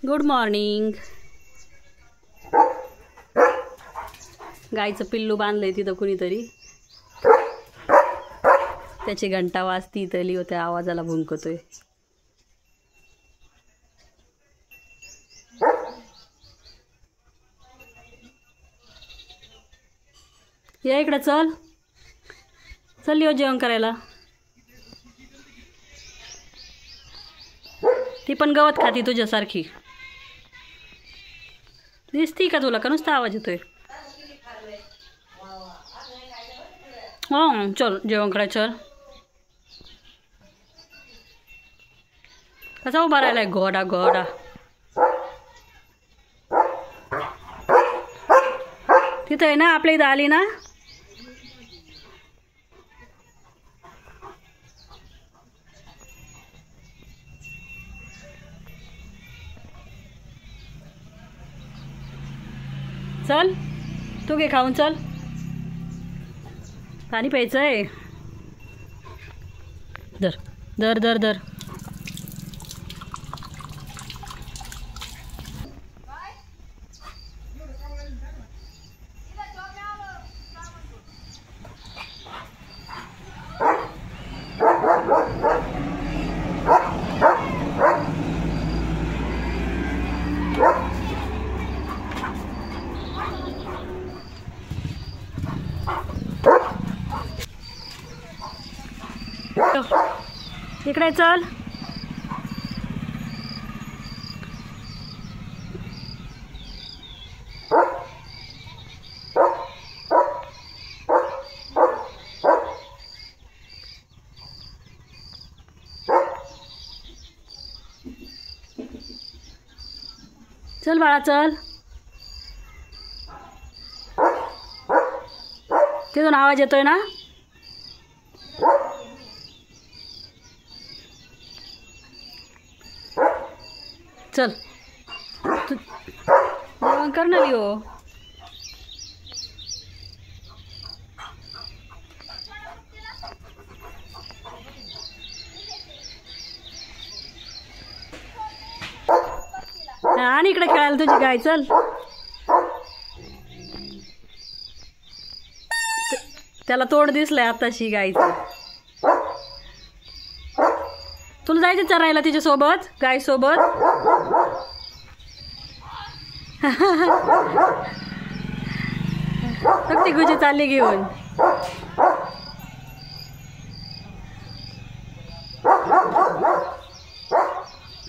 Good morning. गायचं पिल्लू बांधलंय तिथं कुणीतरी, त्याची घंटा वाजती इथली व त्या आवाजाला भुंकतोय। या इकडे, चल चल, येऊ जेवण करायला। ती पण गवत खाती तुझ्यासारखी दिसती का तुला? का नुसता आवाज येतोय? हो चल जेवण करायचं। चल, कसा उभा राहिलाय घोडा घोडा। तिथं आहे ना, आपल्या इथं आली ना, चल तू घे खाऊन, चल पाणी प्यायचंय। दर दर दर दर। इकडे चल। चल बाळा चल। तिथून आवाज येतोय ना? चल तू जेवण कर ना लिओ। आणि इकडे खेळायला तुझी गाय, चल। त्याला तोड दिसलंय आताशी गायचं। तुला जायचं चरायला तिच्या सोबत, गाय सोबत? ती गुजी चालली घेऊन।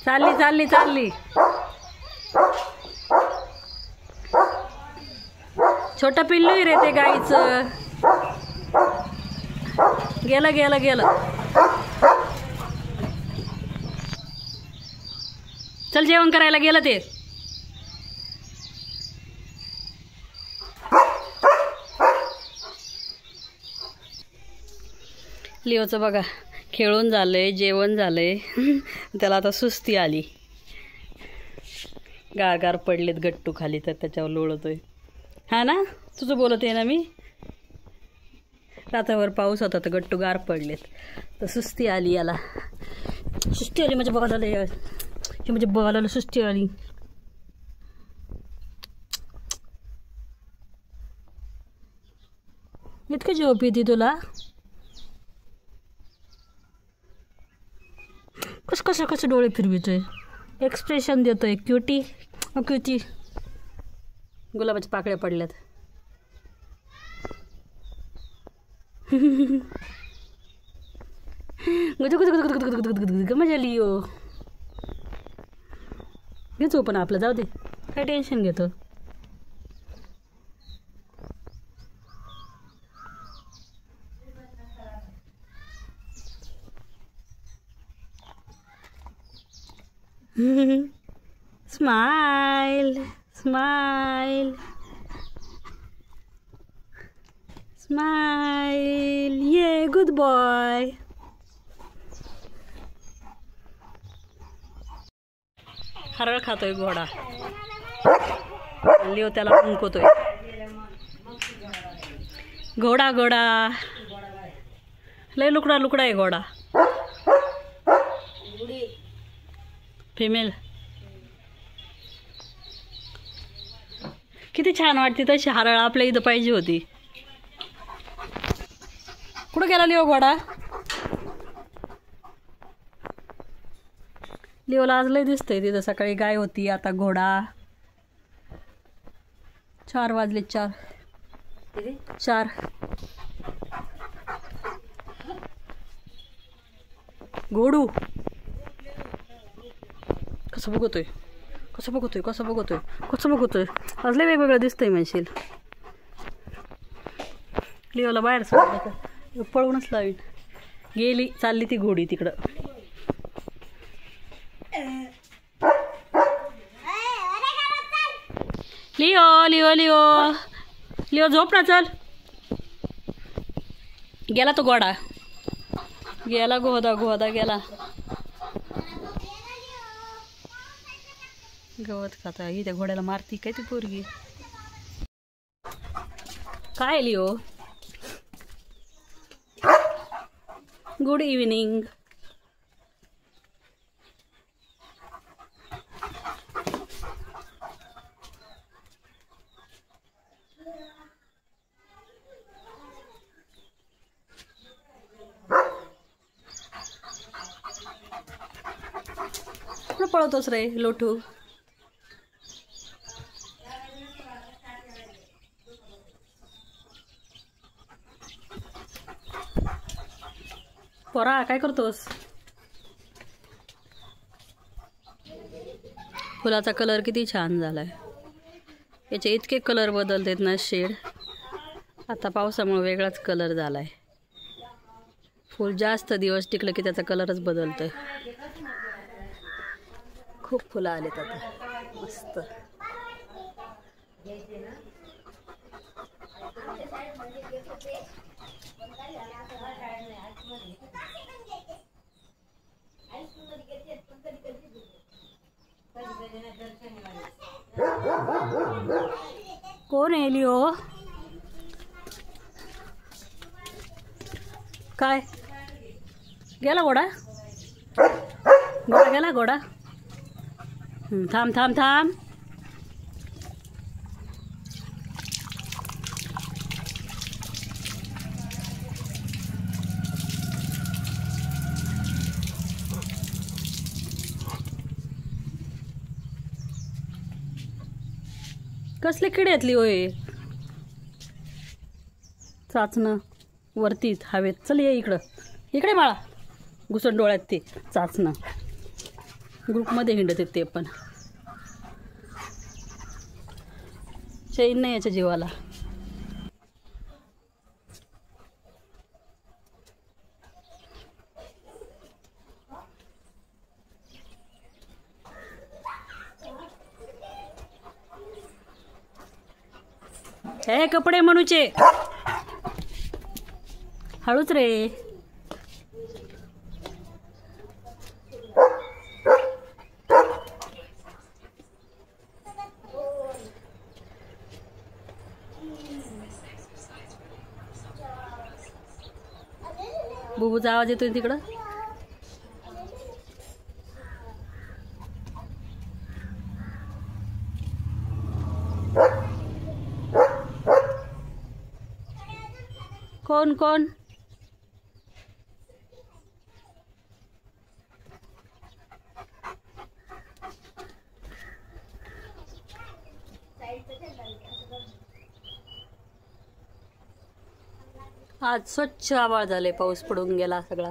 चालली चालली चालली। छोटं पिल्लू रे ते गाईचं। गेलं गेलं गेलं। चल जेवण करायला गेलं ते। लिओचं बघा खेळून झालंय, जेवण झालंय, त्याला आता सुस्ती आली। गार पडलेत गट्टू खाली तर त्याच्यावर लोळतोय। हा ना, तुझं बोलत आहे ना मी। रात्रभर पाऊस होता तर गट्टू गार पडलेत तर सुस्ती आली याला। सुस्ती आली म्हणजे बघायला हे म्हणजे बघायला सुस्ती आली। इतकं झोप येते तुला? कसं डोळे फिरवितोय, एक्सप्रेशन देतोय। Cutie cutie. गुलाबाच्या पाकळ्या पडल्यात। मजा लिओ। घेतो पण आपलं, जाऊ दे, काय टेन्शन घेतो। स्माइल स्माइल स्माइल, ये गुड बॉय। हरळ खातोय घोडा। लिओ त्याला भुंकतोय। घोडा घोडा लय लुकडा लुकडा आहे घोडा। फीमेल किती छान वाटते तशी हरळ आपल्या इथं पाहिजे होती. कुठं गेला लिओ घोडा? लिओला आज लय दिसतंय तिथं. सकाळी गाय होती, आता घोडा. 4 वाजले. 4 घोडू कसं बघतोय आज लय वेगवेगळं दिसतंय म्हणशील. लिओला बाहेर सोडलं पळूनच लावीन. गेली, चालली ती घोडी तिकडं. लिओ झोप ना, चल. गेला तो घोडा, गेला घोदा गेला. गवत खाता ही त्या घोड्याला मारती काय ती पोरगी. काय लिओ? Good evening. कुठं पळतोस रे लोठू? पोरा काय करतोस? फुलाचा कलर किती छान झालाय. याचे इतके कलर बदलतात ना शेड. आता पावसामुळे वेगळाच कलर झालाय. फुल जास्त दिवस टिकलं की त्याचा कलरच बदलतोय. खूप फुलं आलेत आता मस्त. कोण आहे लिओ? काय गेला घोडा? गेला घोडा. थांब. कसले किडे आहेत होय? चाचणं वरतीत हवेत. चल ये इकडे बाळा. घुसण डोळ्यात ते चाचणं. ग्रुपमध्ये हिंडत आहेत ते पण. चैन नाही याच्या जीवाला. हे कपडे म्हणूचे हळूच रे. बुबूचा आवाज येतोय तिकडं. कोण? आज स्वच्छ आभाळ झाले. पाऊस पडून गेला सगळा.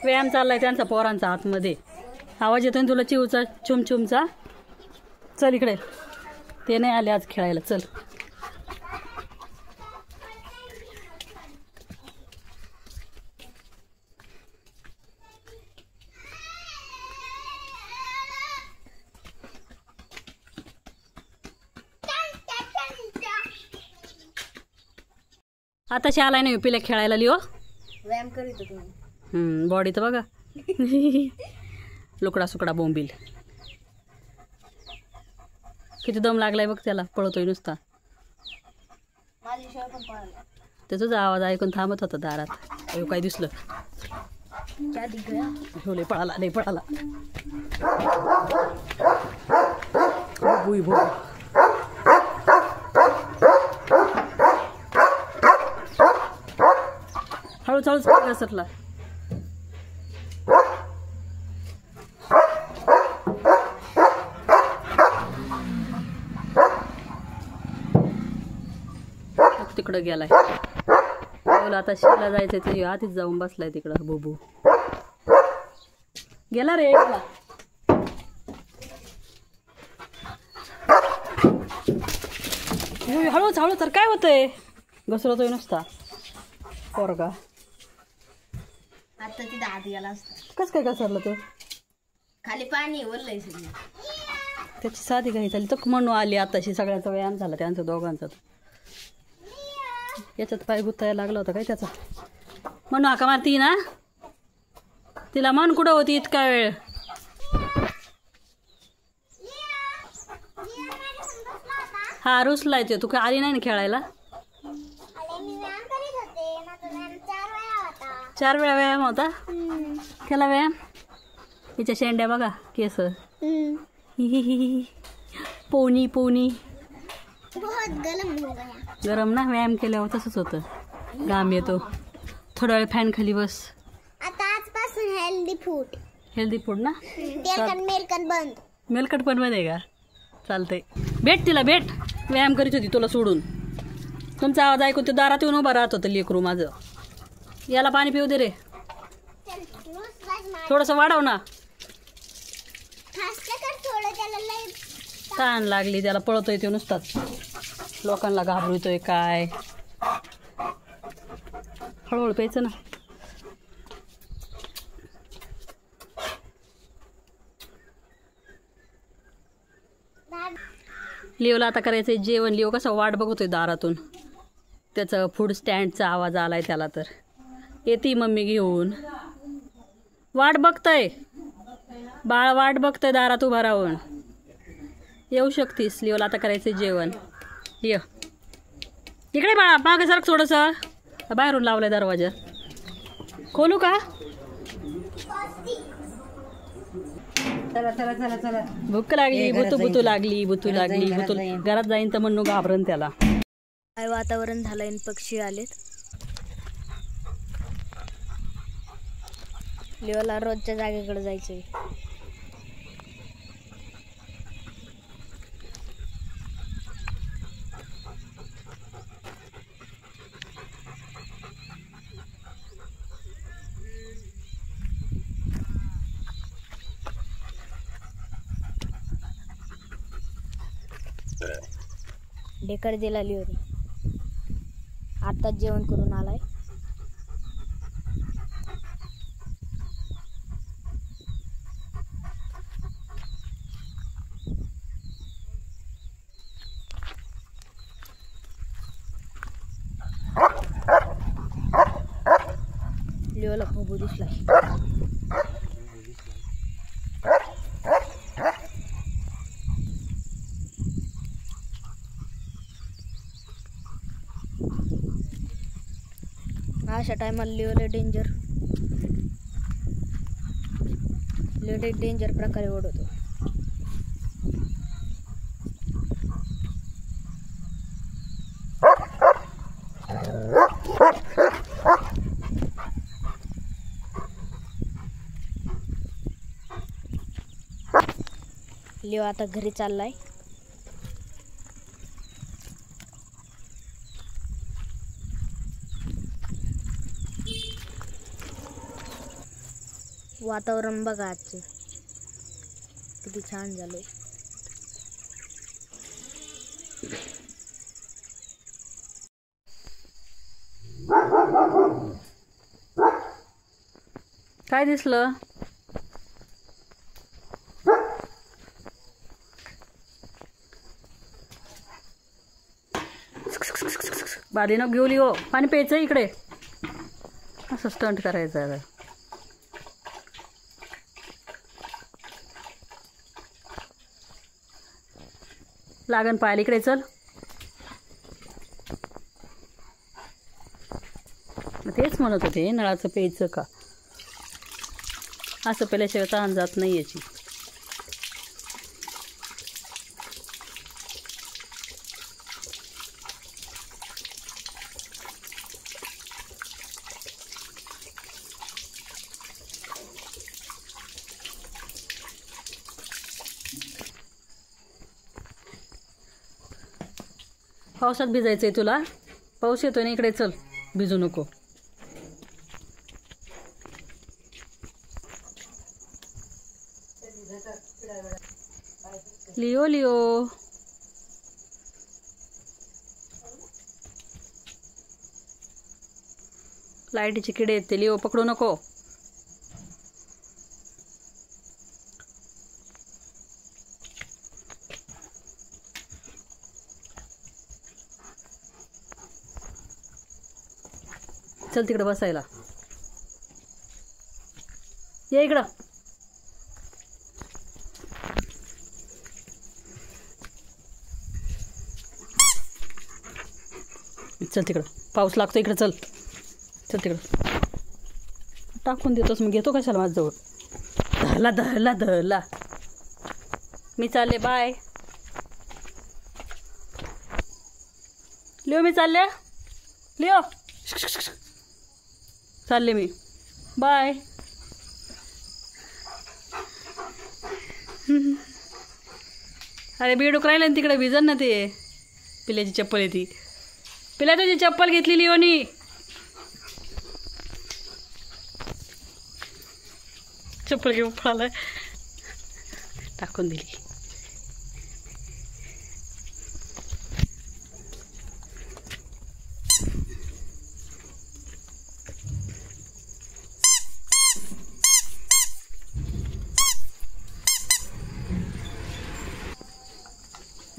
व्यायाम चाललाय त्यांचा पोरांचा आतमध्ये. आवाज येतोय तुला चिवचा चुमचुमचा. चल इकडे. ते नाही आले आज खेळायला. चल. आताशी आलाय ना युपीला खेळायला लिओ. व्यायाम करीत तुम्ही. बॉडी तर बघा. लुकडा सुकडा बोंबील. किती दम लागलाय बघ त्याला. पळतोय नुसता. माझ्याशिवाय पण पळाला. त्याचाच आवाज ऐकून थांबत होता दारात. काय दिसलं. क्या दिख गया? हो लय पळाला लय पळाला. भुई भुई हळूच हळूच घसरला. तिकडं गेलाय. आता शिला जायचंय ते आधीच जाऊन बसलाय तिकडं. बुबू गेला रे गेला. हळूच हळू तर काय होतंय. घसरतोय नुसता पोरगा. आता तिथं आत गेला असता. कस काय घसरलं तो. खाली पाणी ओरलंय सगळं. त्याची साधी घाई झाली तर म्हणू आली आताशी. सगळ्यांचा व्यायाम झाला त्यांचा दोघांचा. याच्यात पाय गुतायला लागला होता काय त्याचा. म्हणू हाका मारती ना तिला. मन कुठं होती इतका वेळ. हा रुसलाय ते. तू काय आली नाही ना खेळायला. 4 वेळा व्यायाम होता. केला व्यायाम. तिच्या शेंड्या बघा केस. Pony pony. गरम ना. व्यायाम केल्यावर तसंच होतं. घाम येतो. थोडा वेळ फॅन खाली बस. आता आजपासून हेल्दी फूड. हेल्दी फूड ना. मेलकट बंद. मेलकट पण बंद आहे का. चालतंय. भेट तिला भेट. व्यायाम करीत होती तुला सोडून. तुमचा आवाज ऐकून ते दारात येऊन उभा राहत होतं लेकरू माझं. याला पाणी पिऊ दे रे. थोडंसं वाढव ना. ताण लागली त्याला. पळतोय ते नुसताच. लोकांना घाबरतोय काय. हळूहळू प्यायचं ना. लिओला आता करायचंय जेवण. लिओ कसा वाट बघतोय दारातून. त्याचं फूड स्टँडचा आवाज आलाय त्याला. तर येते मम्मी घेऊन. वाट बघतय बाळ. वाट बघतय दारात उभा राहून. येऊ शकतीस. लिओला आता करायचंय जेवण. लिओ इकडे बाळा. मागे सारखं थोडंसं. बाहेरून लावलाय दरवाजा. खोलू का. चला चला चला चला. भूक लागली. बुतू बुतू लागली. बुतू लागली. बुतू घरात जाईन तर म्हणू घाबरन त्याला. काय वातावरण झालंय. पक्षी आलेत. लिओला रोजच्या जागेकडे जायचंय. ढेकर दिला लिओने. आत्ताच जेवण करून आलाय. लिओला बबू दिसलाय. अशा टायमाला लिओला डेंजर प्रकारे ओढवतो. लिओ आता घरी चाललाय. वातावरण बघा आजचं किती छान झालंय. काय दिसलं. बादलीनं घेऊ लिओ. पाणी प्यायचं इकडे. असं स्टंट करायचं आहे. लागण पाहायला इकडे चल. तेच म्हणत होते नळाचं प्यायचं का. असं पेल्याशिवाय तहान जात नाही याची. पावसात भिजायचं आहे तुला? पाऊस येतोय ना इकडे, चल भिजू नको. लिओ लिओ लाईटीचे किडे आहेत ते, लिओ पकडू नको. चल तिकडे बसायला, ये इकडं. चल तिकडं, पाऊस लागतो इकडं. चल चल तिकडं. टाकून देतोस मग, घेतो कशाला माझ्याजवळ? धरला धरला धरला. मी चालले, बाय. लिओ मी चालले, लिओ चालले मी, बाय. अरे बेडूक राहिलं ना तिकडे, भिजन ना ते. पिल्याची चप्पल आहे ती. पिल्या तुझी चप्पल घेतली लिओनी. चप्पल घेऊन पळालाय, टाकून दिली.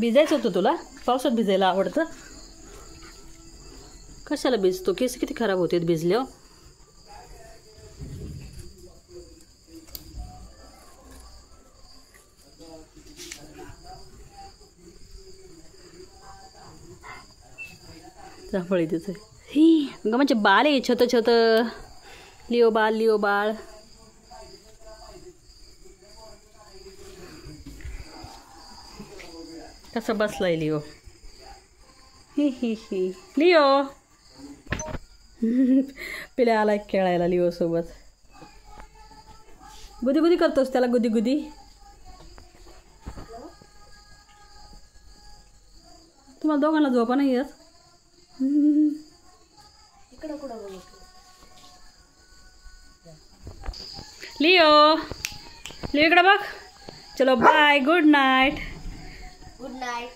भिजायचं होतं तुला? पावसात भिजायला आवडतं? कशाला भिजतो? केस किती खराब होते भिजल्यावर. जांभळी तिचं ही ग म्हणजे बाळ आहे, छोटं छोटं. लिओ बाळ, लिओ बाळ. कसं बसलाय लिओ. ही ही ही लिओ. पिल्या आला खेळायला लिओ सोबत. गुदी गुदी करतोस त्याला, गुदी गुदी. तुम्हाला दोघांना झोपा नाही येत? लिओ लिओ इकडं बघ. चलो bye, good night. Good night.